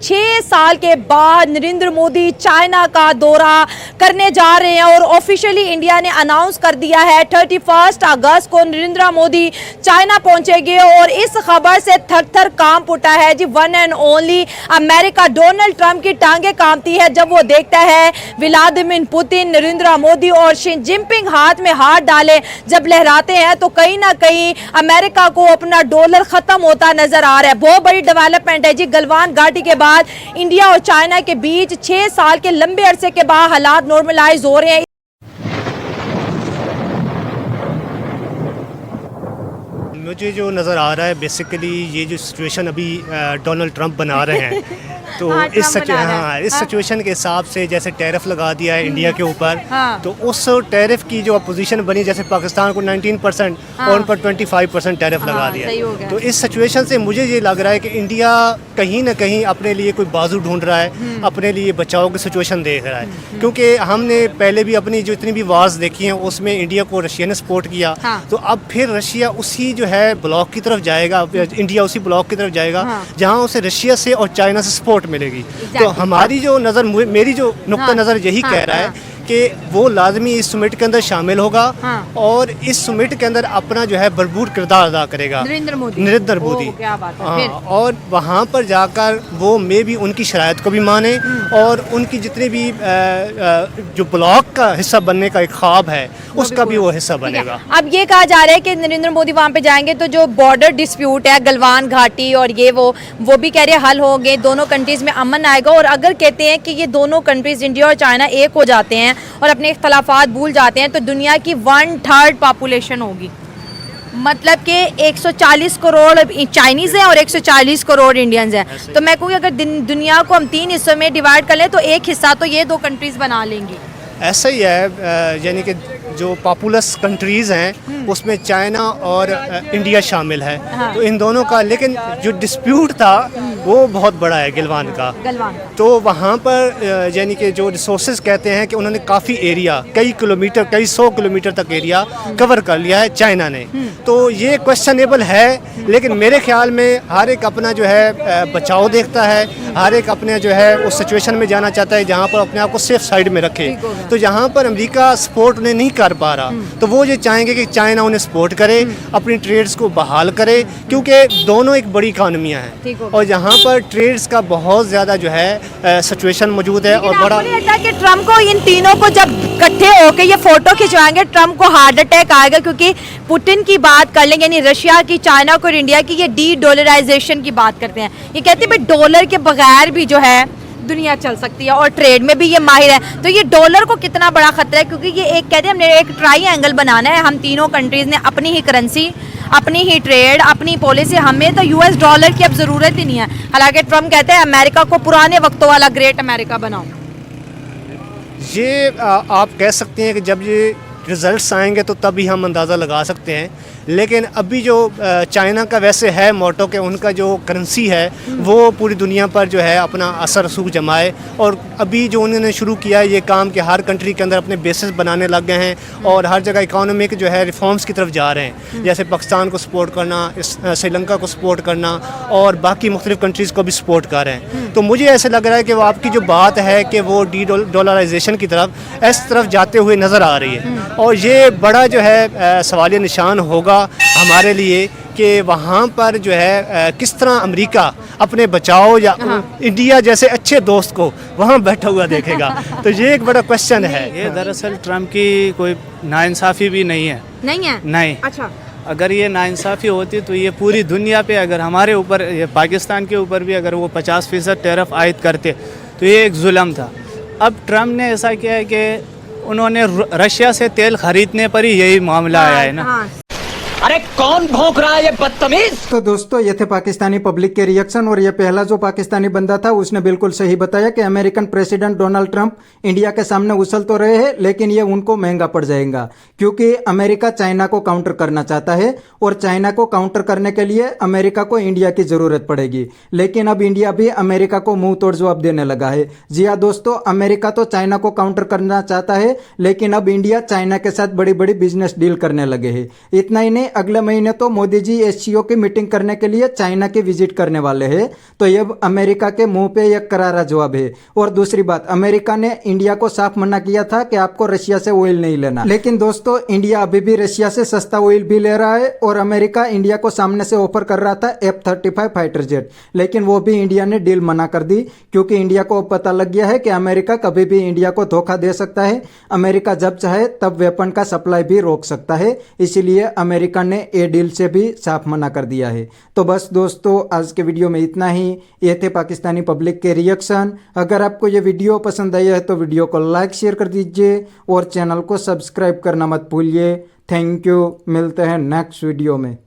6 साल के बाद नरेंद्र मोदी चाइना का दौरा करने जा रहे हैं और ऑफिशियली इंडिया ने अनाउंस कर दिया है 31 अगस्त को नरेंद्र मोदी चाइना पहुंचेंगे। और इस खबर से थर थर कांप उठा है जी one and only America. Donald Trump की टांगे कांपती है जब वो देखता है व्लादिमीर पुतिन, नरेंद्र मोदी और शी जिनपिंग हाथ में हाथ डाले जब लहराते हैं तो कहीं ना कहीं अमेरिका को अपना डॉलर खत्म होता नजर आ रहा है। बहुत बड़ी डेवलपमेंट है जी। गलवान घाटी के बाद इंडिया और चाइना के बीच 6 साल के लंबे अरसे के बाद हालात नॉर्मलाइज हो रहे हैं। मुझे जो नज़र आ रहा है बेसिकली ये जो सिचुएशन अभी डोनाल्ड ट्रंप बना रहे हैं तो इस सिचुएशन के हिसाब से जैसे टैरिफ लगा दिया है इंडिया के ऊपर, तो उस टैरिफ की जो अपोजिशन बनी, जैसे पाकिस्तान को 19% और उन पर 25% टैरिफ लगा दिया है। तो इस सिचुएशन से मुझे ये लग रहा है कि इंडिया कहीं ना कहीं अपने लिए कोई बाजू ढूंढ रहा है, अपने लिए बचाव की सिचुएशन देख रहा है। क्योंकि हमने पहले भी अपनी जो इतनी भी वार्स देखी हैं उसमें इंडिया को रशिया ने सपोर्ट किया, तो अब फिर रशिया उसी जो है ब्लॉक की तरफ जाएगा, इंडिया उसी ब्लॉक की तरफ जाएगा जहां उसे रशिया से और चाइना से सपोर्ट मिलेगी। तो हमारी जो नज़र, मेरी जो नुक्ता नज़र यही कह रहा है कि वो लाजमी इस समिट के अंदर शामिल होगा और इस समिट के अंदर अपना जो है भरपूर किरदार अदा करेगा नरेंद्र मोदी। क्या बात है। और वहाँ पर जाकर वो मे भी उनकी शरायत को भी माने और उनकी जितने भी जो ब्लॉक का हिस्सा बनने का एक ख्वाब है उसका भी वो हिस्सा बनेगा। अब ये कहा जा रहा है कि नरेंद्र मोदी वहाँ पे जाएंगे तो जो बॉर्डर डिस्प्यूट है गलवान घाटी और ये वो भी कह रहे हल होंगे, दोनों कंट्रीज में अमन आएगा। और अगर कहते हैं कि ये दोनों कंट्रीज इंडिया और चाइना एक हो जाते हैं और अपने इख्तलाफात भूल जाते हैं तो दुनिया की 1/3 पॉपुलेशन होगी। मतलब कि 140 करोड़ चाइनीज़ हैं और 140 करोड़ इंडियंस हैं। तो मैं कहूँगी अगर दुनिया को हम 3 हिस्सों में डिवाइड कर लें तो एक हिस्सा तो ये 2 कंट्रीज बना लेंगी। ऐसा ही है, यानी कि जो पॉपुलस कंट्रीज़ हैं उसमें चाइना और इंडिया शामिल है। तो इन दोनों का, लेकिन जो डिस्प्यूट था वो बहुत बड़ा है गलवान का। तो वहाँ पर यानी कि जो रिसोर्सेज कहते हैं कि उन्होंने काफ़ी एरिया, कई किलोमीटर, कई 100 किलोमीटर तक एरिया कवर कर लिया है चाइना ने। तो ये क्वेश्चनेबल है, लेकिन मेरे ख्याल में हर एक अपना जो है बचाव देखता है, हर एक अपने जो है उस सिचुएशन में जाना चाहता है जहाँ पर अपने आप को सेफ साइड में रखे। तो जहाँ पर अमेरिका सपोर्ट उन्हें नहीं कर पा रहा तो वो ये चाहेंगे कि चाइना उन्हें सपोर्ट करे, अपनी ट्रेड्स को बहाल करे, क्योंकि दोनों एक बड़ी इकानमियाँ हैं और यहाँ पर ट्रेड्स का बहुत ज़्यादा जो है सिचुएशन मौजूद है। और बड़ा कि ट्रम्प को इन तीनों को जब इकट्ठे होकर ये फोटो खिंचवाएंगे ट्रम्प को हार्ट अटैक आएगा, क्योंकि पुतिन की बात कर लेंगे, यानी रशिया की, चाइना को और इंडिया की, ये डी डॉलराइजेशन की बात करते हैं। ये कहते हैं डॉलर के बगैर भी जो है दुनिया चल सकती है और ट्रेड में भी ये माहिर है। तो ये डॉलर को कितना बड़ा खतरा है, क्योंकि ये एक कहते हैं हमने एक ट्रायंगल बनाना है, हम तीनों कंट्रीज ने अपनी ही करेंसी, अपनी ही ट्रेड, अपनी पॉलिसी, हमें तो यूएस डॉलर की अब ज़रूरत ही नहीं है। हालांकि ट्रम्प कहते हैं अमेरिका को पुराने वक्तों वाला ग्रेट अमेरिका बनाओ। ये आप कह सकते हैं कि जब ये रिज़ल्ट्स आएंगे तो तभी हम अंदाज़ा लगा सकते हैं, लेकिन अभी जो चाइना का वैसे है मोटो कि उनका जो करेंसी है वो पूरी दुनिया पर जो है अपना असर रसूख जमाए। और अभी जो उन्होंने शुरू किया है ये काम कि हर कंट्री के अंदर अपने बेसिस बनाने लग गए हैं और हर जगह इकोनॉमिक जो है रिफॉर्म्स की तरफ जा रहे हैं, जैसे पाकिस्तान को सपोर्ट करना, श्रीलंका को सपोर्ट करना और बाकी मुख्तलिफ कंट्रीज़ को भी सपोर्ट कर रहे हैं। तो मुझे ऐसे लग रहा है कि वो आपकी जो बात है कि वो डी डॉलराइजेशन की तरफ इस तरफ जाते हुए नज़र आ रही है और ये बड़ा जो है सवालिया निशान होगा हमारे लिए कि वहाँ पर जो है किस तरह अमेरिका अपने बचाव या इंडिया जैसे अच्छे दोस्त को वहाँ बैठा हुआ देखेगा। तो ये एक बड़ा क्वेश्चन है। ये दरअसल ट्रम्प की कोई नाइंसाफ़ी भी नहीं है। नहीं। अच्छा, अगर ये नाइंसाफ़ी होती तो ये पूरी दुनिया पे, अगर हमारे ऊपर, ये पाकिस्तान के ऊपर भी अगर वो 50% टैरिफ आयद करते तो ये एक जुल्म था। अब ट्रम्प ने ऐसा किया है कि उन्होंने रशिया से तेल खरीदने पर ही यही मामला आया है ना। अरे कौन भौंक रहा है ये बदतमीज। तो दोस्तों ये थे पाकिस्तानी पब्लिक के रिएक्शन और ये पहला जो पाकिस्तानी बंदा था उसने बिल्कुल सही बताया कि American president Donald Trump India के सामने उछल तो रहे हैं लेकिन ये उनको महंगा पड़ जाएगा, क्योंकि अमेरिका चाइना को काउंटर करना चाहता है और चाइना को काउंटर करने के लिए अमेरिका को इंडिया की जरूरत पड़ेगी। लेकिन अब इंडिया भी अमेरिका को मुंह तोड़ जवाब देने लगा है। जी हाँ दोस्तों, अमेरिका तो चाइना को काउंटर करना चाहता है लेकिन अब इंडिया चाइना के साथ बड़ी बड़ी बिजनेस डील करने लगे है। इतना ही नहीं, अगले महीने तो मोदी जी एससीओ की मीटिंग करने के लिए चाइना की विजिट करने वाले हैं। तो ये अमेरिका के मुंह पे एक करारा जवाब है। और दूसरी बात, अमेरिका ने इंडिया को साफ मना किया था कि आपको रशिया से ऑयल नहीं लेना, लेकिन दोस्तों इंडिया अभी भी रशिया से सस्ता ऑयल भी ले रहा है। और अमेरिका इंडिया को सामने से ऑफर कर रहा था F-35 फाइटर जेट, लेकिन वो भी इंडिया ने डील मना कर दी, क्योंकि इंडिया को पता लग गया है कि अमेरिका कभी भी इंडिया को धोखा दे सकता है। अमेरिका जब चाहे तब वेपन का सप्लाई भी रोक सकता है, इसीलिए अमेरिका ने ये डील से भी साफ मना कर दिया है। तो बस दोस्तों आज के वीडियो में इतना ही। ये थे पाकिस्तानी पब्लिक के रिएक्शन। अगर आपको ये वीडियो पसंद आई है तो वीडियो को लाइक शेयर कर दीजिए और चैनल को सब्सक्राइब करना मत भूलिए। थैंक यू, मिलते हैं नेक्स्ट वीडियो में।